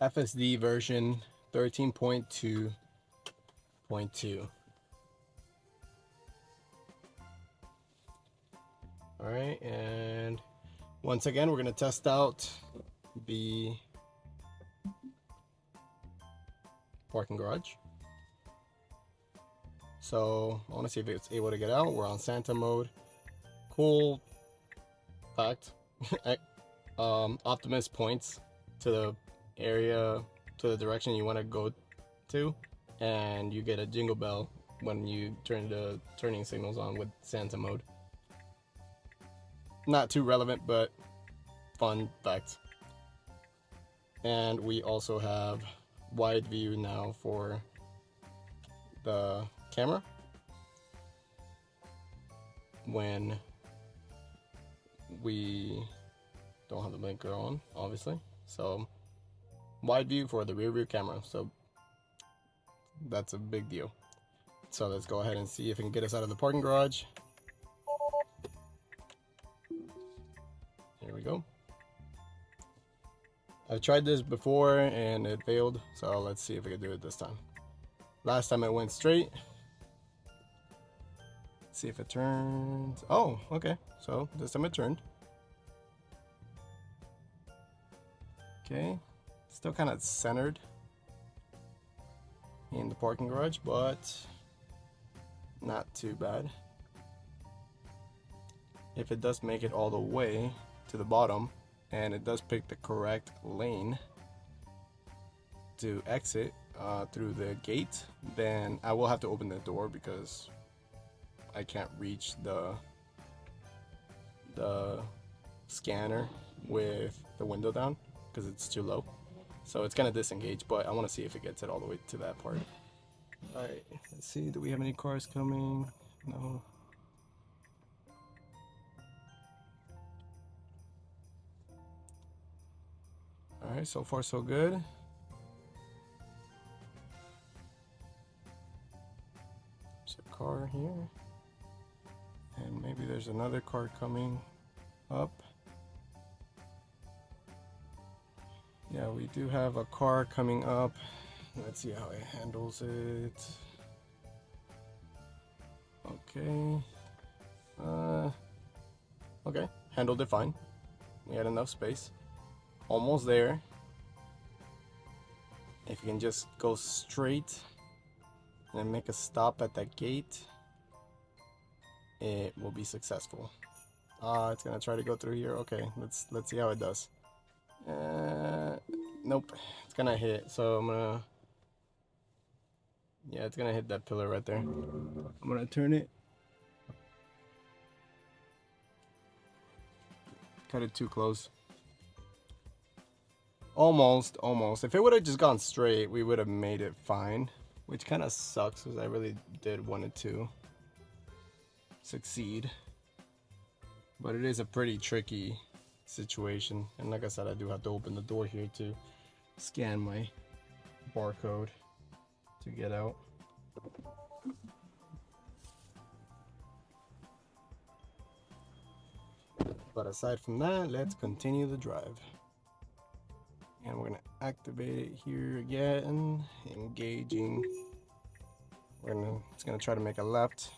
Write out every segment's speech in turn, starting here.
FSD version 13.2.2. All right, and once again, we're gonna test out the parking garage. So I want to see if it's able to get out. We're on Santa mode. Cool fact. Optimus points to the area, to the direction you want to go to, and you get a jingle bell when you turn the turning signals on with Santa mode. Not too relevant, but fun fact. And we also have wide view now for the camera when we don't have the blinker on, obviously. So wide view for the rear view camera. So that's a big deal. So let's go ahead and see if it can get us out of the parking garage. Here we go. I've tried this before and it failed, so let's see if we can do it this time. Last time it went straight. Let's see if it turns. Oh, okay. So this time it turned. Okay. Still kind of centered in the parking garage, but not too bad. If it does make it all the way to the bottom and it does pick the correct lane to exit through the gate, then I will have to open the door because I can't reach the scanner with the window down because it's too low. So it's gonna disengage, but I want to see if it gets it all the way to that part. All right, let's see. Do we have any cars coming? No. All right, so far so good. There's a car here, and maybe there's another car coming up. Yeah, we do have a car coming up. Let's see how it handles it. Okay. Okay, handled it fine. We had enough space. Almost there. If you can just go straight and make a stop at that gate, it will be successful. It's gonna try to go through here. Okay, let's see how it does. Nope, it's gonna hit. So I'm gonna, yeah, it's gonna hit that pillar right there. I'm gonna turn it. Cut it too close. Almost. If it would have just gone straight, we would have made it fine, which kind of sucks because I really did want it to succeed. But it is a pretty tricky situation, and like I said, I do have to open the door here to scan my barcode to get out. But aside from that, let's continue the drive. And we're gonna activate it here again, engaging. It's gonna try to make a left.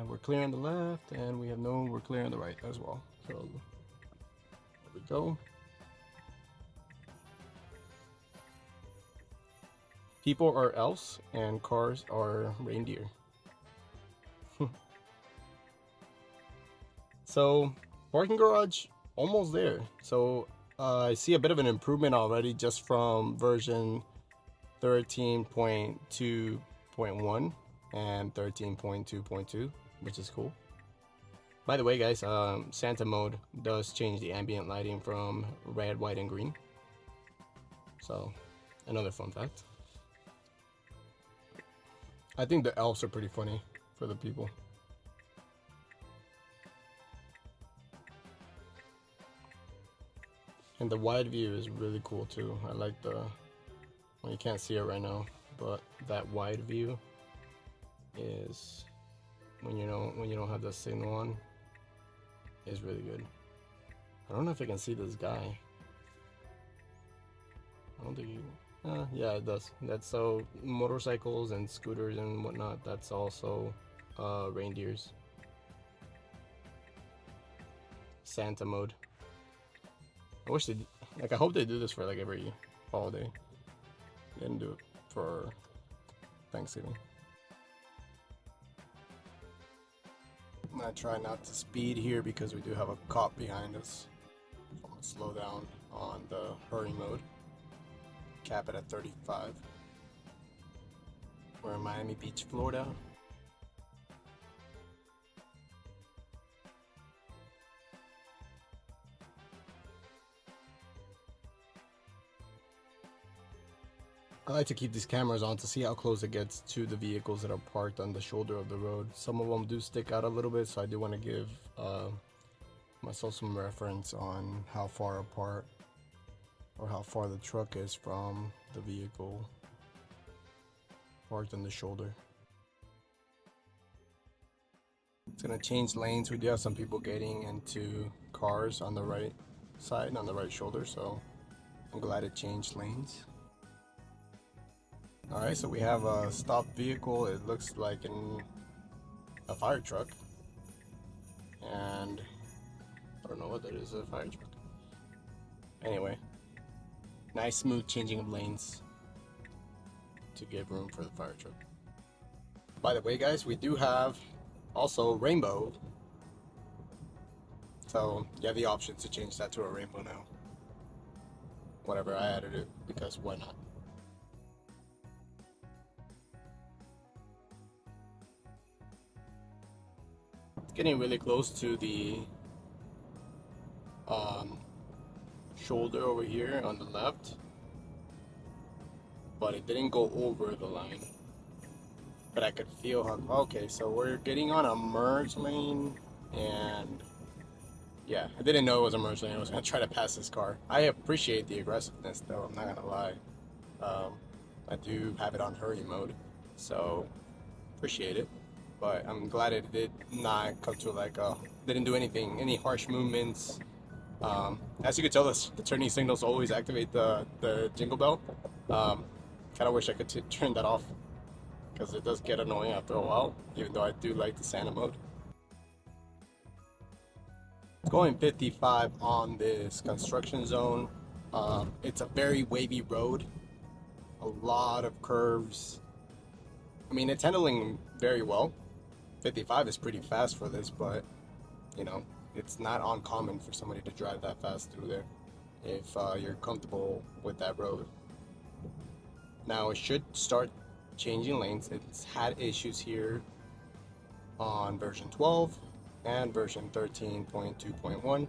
We're clear on the left, and we're clear on the right as well. So there we go. People are elves and cars are reindeer. So parking garage almost there. So I see a bit of an improvement already just from version 13.2.1 and 13.2.2, which is cool. By the way, guys, Santa mode does change the ambient lighting from red, white, and green. So another fun fact. I think the elves are pretty funny for the people. And the wide view is really cool too. I like well, you can't see it right now, but that wide view is when you don't have the signal on is really good. I don't know if I can see this guy. I don't think you... yeah, it does. That's so motorcycles and scooters and whatnot. That's also reindeers. Santa mode. I wish they like. I hope they do this for like every holiday. They didn't do it for Thanksgiving. I'm gonna try not to speed here because we do have a cop behind us. I'm gonna slow down on the hurry mode. Cap it at 35. We're in Miami Beach, Florida. I like to keep these cameras on to see how close it gets to the vehicles that are parked on the shoulder of the road. Some of them do stick out a little bit, so I do want to give myself some reference on how far apart or how far the truck is from the vehicle parked on the shoulder. It's gonna change lanes. We do have some people getting into cars on the right side, on the right shoulder, so I'm glad it changed lanes. Alright, so we have a stopped vehicle. It looks like a fire truck. And I don't know what that is, a fire truck. Anyway, nice smooth changing of lanes to give room for the fire truck. By the way, guys, we do have also rainbow. So you have the option to change that to a rainbow now. Whatever, I added it because why not? Getting really close to the shoulder over here on the left, but it didn't go over the line. But I could feel how, okay, so we're getting on a merge lane, and yeah, I didn't know it was a merge lane. I was gonna try to pass this car. I appreciate the aggressiveness though, I'm not gonna lie. I do have it on hurry mode, so appreciate it. But I'm glad it did not come to like didn't do anything, any harsh movements. As you can tell, the turning signals always activate the jingle bell. Kind of wish I could turn that off because it does get annoying after a while, even though I do like the Santa mode. Going 55 on this construction zone. It's a very wavy road, a lot of curves. I mean, it's handling very well. 55 is pretty fast for this, but you know, it's not uncommon for somebody to drive that fast through there if you're comfortable with that road. Now it should start changing lanes. It's had issues here on version 12 and version 13.2.1,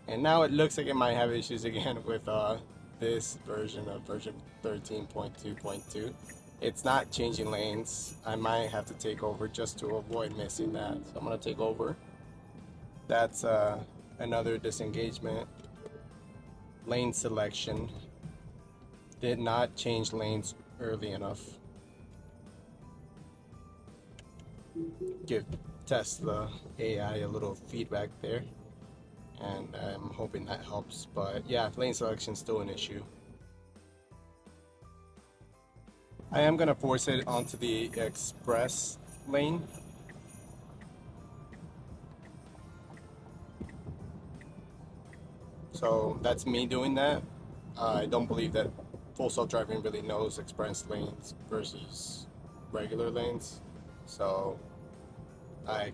and now it looks like it might have issues again with this version of version 13.2.2. It's not changing lanes. I might have to take over just to avoid missing that. So I'm gonna take over. That's another disengagement. Lane selection. Did not change lanes early enough. Give Tesla AI a little feedback there. And I'm hoping that helps. But yeah, lane selection is still an issue. I am gonna force it onto the express lane. So that's me doing that. I don't believe that full self-driving really knows express lanes versus regular lanes. So I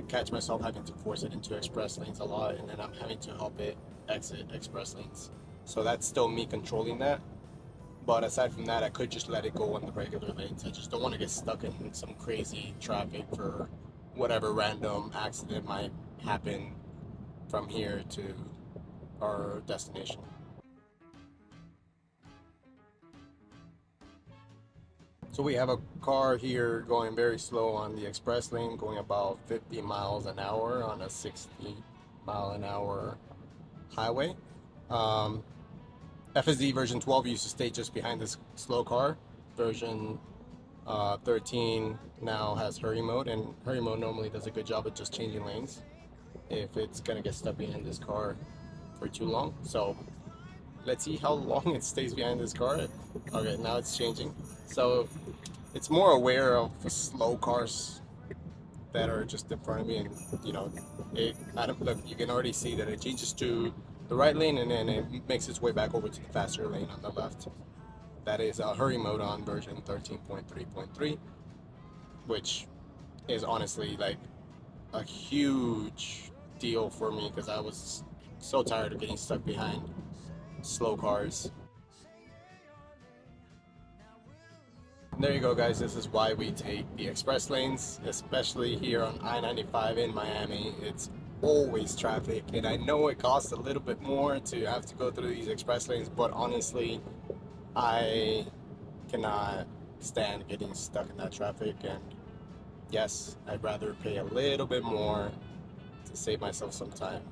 catch myself having to force it into express lanes a lot, and then I'm having to help it exit express lanes. So that's still me controlling that. But aside from that, I could just let it go on the regular lanes. I just don't want to get stuck in some crazy traffic for whatever random accident might happen from here to our destination. So we have a car here going very slow on the express lane, going about 50 miles an hour on a 60-mile-an-hour highway. FSD version 12 used to stay just behind this slow car. Version 13 now has hurry mode, and hurry mode normally does a good job of just changing lanes if it's gonna get stuck behind this car. for too long. So let's see how long it stays behind this car. Okay, now it's changing. So it's more aware of slow cars that are just in front of me, and you know, look, you can already see that it changes to the right lane and then it makes its way back over to the faster lane on the left. That is a hurry mode on version 13.3.3, which is honestly like a huge deal for me because I was so tired of getting stuck behind slow cars. There you go, guys. This is why we take the express lanes, especially here on I-95 in Miami. It's always traffic, and I know it costs a little bit more to have to go through these express lanes, but honestly, I cannot stand getting stuck in that traffic. And yes, I'd rather pay a little bit more to save myself some time.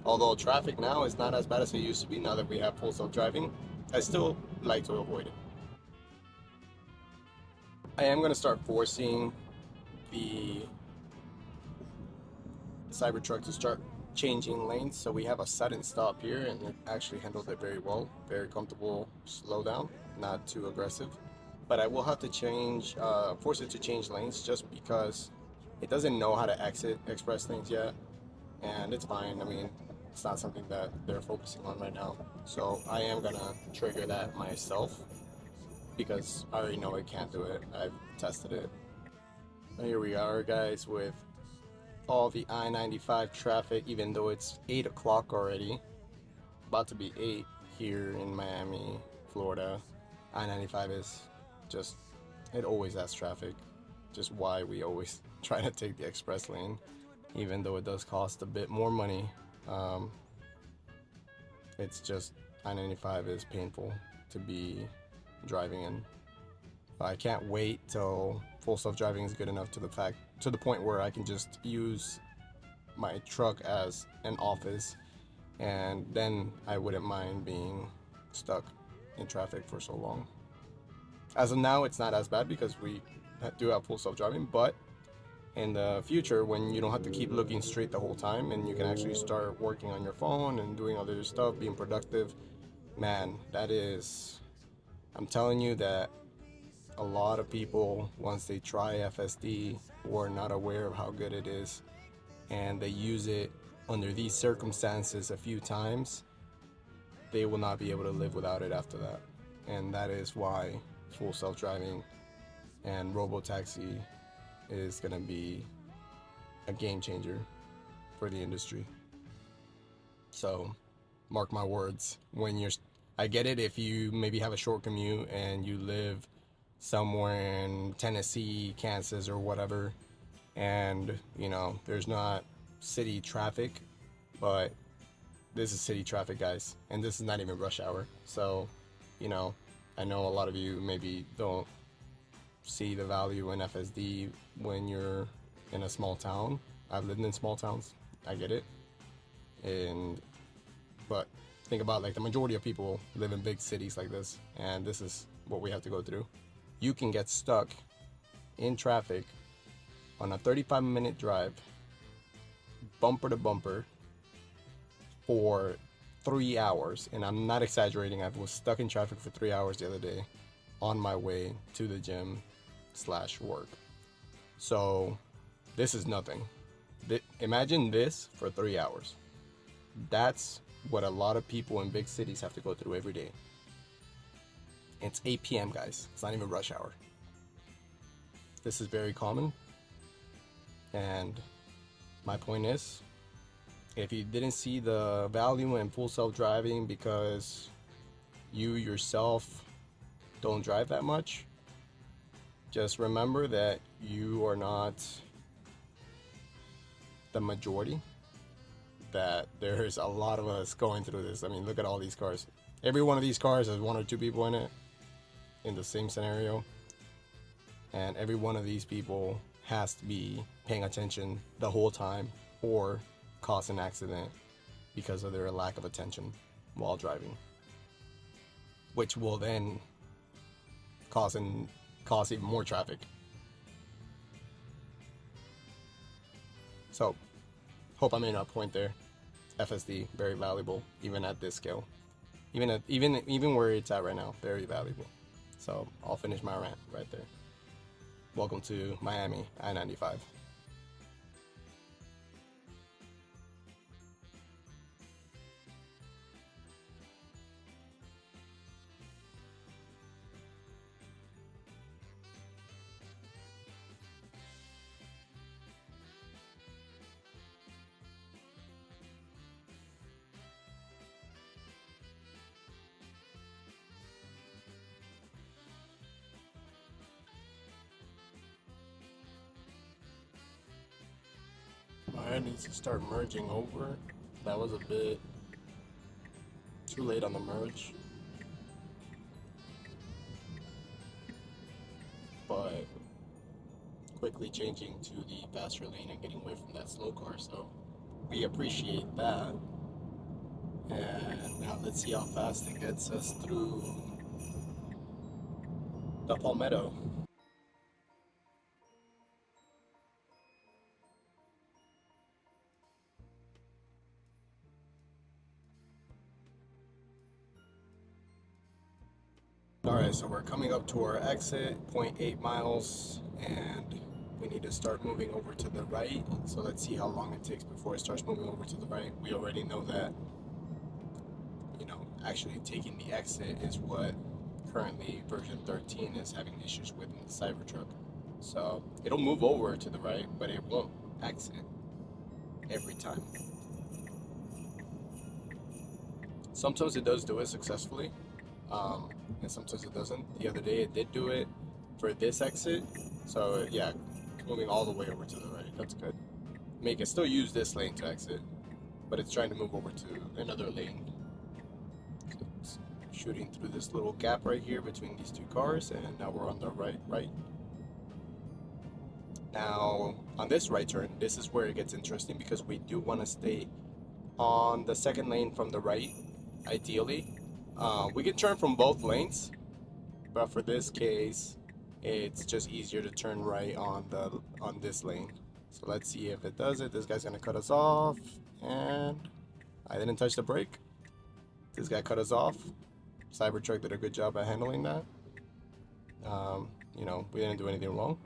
Although traffic now is not as bad as it used to be now that we have full self-driving, I still like to avoid it. I am going to start forcing the Cybertruck to start changing lanes, so we have a sudden stop here, and it actually handled it very well. Very comfortable slow down, not too aggressive. But I will have to force it to change lanes just because it doesn't know how to exit express lanes yet, and it's fine. I mean, it's not something that they're focusing on right now. So I am gonna trigger that myself because I already know it can't do it. I've tested it. And here we are, guys, with all the I-95 traffic, even though it's 8 o'clock already, about to be 8 here in Miami, Florida. I-95 is just, it always has traffic, just why we always try to take the express lane, even though it does cost a bit more money. It's just, I-95 is painful to be driving in. I can't wait till full self-driving is good enough to the point where I can just use my truck as an office, and then I wouldn't mind being stuck in traffic for so long. As of now, it's not as bad because we do have full self-driving, but in the future, when you don't have to keep looking straight the whole time and you can actually start working on your phone and doing other stuff, being productive, man, I'm telling you that a lot of people, once they try FSD, were not aware of how good it is, and they use it under these circumstances a few times, they will not be able to live without it after that. And that is why full self-driving and robo-taxi is going to be a game changer for the industry. So mark my words, I get it if you maybe have a short commute and you live somewhere in Tennessee, Kansas, or whatever, and there's not city traffic, but this is city traffic, guys, and this is not even rush hour. So I know a lot of you maybe don't see the value in FSD when you're in a small town. I've lived in small towns, I get it, but think about, like, the majority of people live in big cities like this, and this is what we have to go through. You can get stuck in traffic on a 35-minute drive, bumper to bumper, for 3 hours. And I'm not exaggerating. I was stuck in traffic for 3 hours the other day on my way to the gym/work. So this is nothing. Imagine this for 3 hours. That's what a lot of people in big cities have to go through every day. It's 8 p.m., guys. It's not even rush hour. This is very common. And my point is, if you didn't see the value in full self-driving because you yourself don't drive that much, just remember that you are not the majority, that there's a lot of us going through this. I mean, look at all these cars. Every one of these cars has 1 or 2 people in it in the same scenario, and every one of these people has to be paying attention the whole time or cause an accident because of their lack of attention while driving, which will then cause even more traffic. So hope I made a point there. FSD, very valuable, even at this scale. Even where it's at right now, very valuable. So I'll finish my rant right there. Welcome to Miami, I-95. I need to start merging over. That was a bit too late on the merge, but quickly changing to the faster lane and getting away from that slow car, so we appreciate that. And now let's see how fast it gets us through the Palmetto. Alright, so we're coming up to our exit, 0.8 miles, and we need to start moving over to the right. So let's see how long it takes before it starts moving over to the right. We already know that, actually taking the exit is what currently version 13 is having issues with in the Cybertruck. So it'll move over to the right, but it won't exit every time. Sometimes it does do it successfully, and sometimes it doesn't. The other day it did do it for this exit, so yeah, moving all the way over to the right, that's good. Make it still use this lane to exit, but it's trying to move over to another lane. So it's shooting through this little gap right here between these two cars, and now we're on the right. Now, on this right turn, this is where it gets interesting because we do want to stay on the second lane from the right, ideally. We can turn from both lanes, but for this case, it's just easier to turn right on this lane. So let's see if it does it. This guy's gonna cut us off, and I didn't touch the brake. This guy cut us off. Cybertruck did a good job at handling that. We didn't do anything wrong.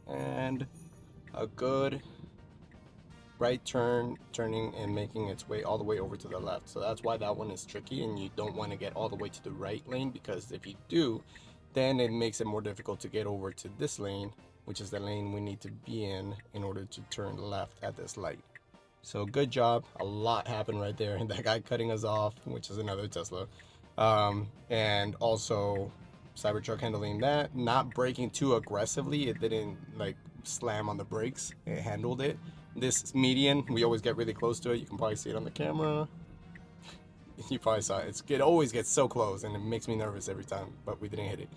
And a good right turning and making its way all the way over to the left. So that's why that one is tricky, and you don't want to get all the way to the right lane, because if you do, then it makes it more difficult to get over to this lane, which is the lane we need to be in order to turn left at this light. So good job. A lot happened right there. And that guy cutting us off, which is another Tesla. And also Cybertruck handling that, not braking too aggressively. It didn't like slam on the brakes. It handled it. This median, we always get really close to it. You can probably see it on the camera. You probably saw it. It always gets so close, and it makes me nervous every time, but we didn't hit it.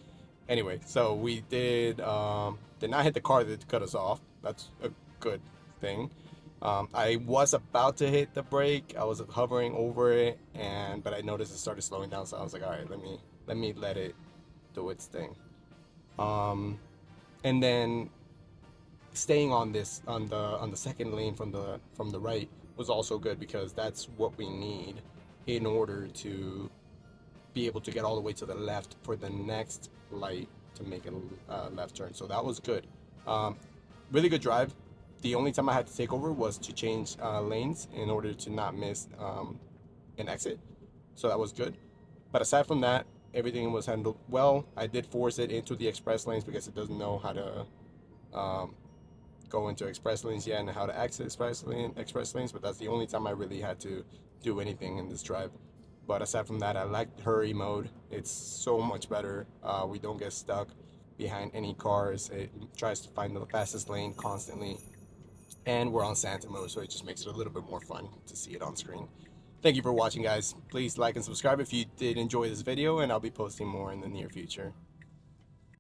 Anyway, so we did not hit the car that cut us off. That's a good thing. I was about to hit the brake. I was hovering over it, but I noticed it started slowing down, so I was like, all right, let me let it do its thing. And then staying on the second lane from the right was also good, because that's what we need in order to be able to get all the way to the left for the next light to make a left turn. So that was good. Really good drive. The only time I had to take over was to change lanes in order to not miss an exit. So that was good. But aside from that, everything was handled well. I did force it into the express lanes because it doesn't know how to go into express lanes yet and how to exit express lanes, but that's the only time I really had to do anything in this drive. But aside from that, I like hurry mode. It's so much better. We don't get stuck behind any cars. It tries to find the fastest lane constantly, and we're on Santa mode, so it just makes it a little bit more fun to see it on screen. Thank you for watching, guys. Please like and subscribe if you did enjoy this video, and I'll be posting more in the near future.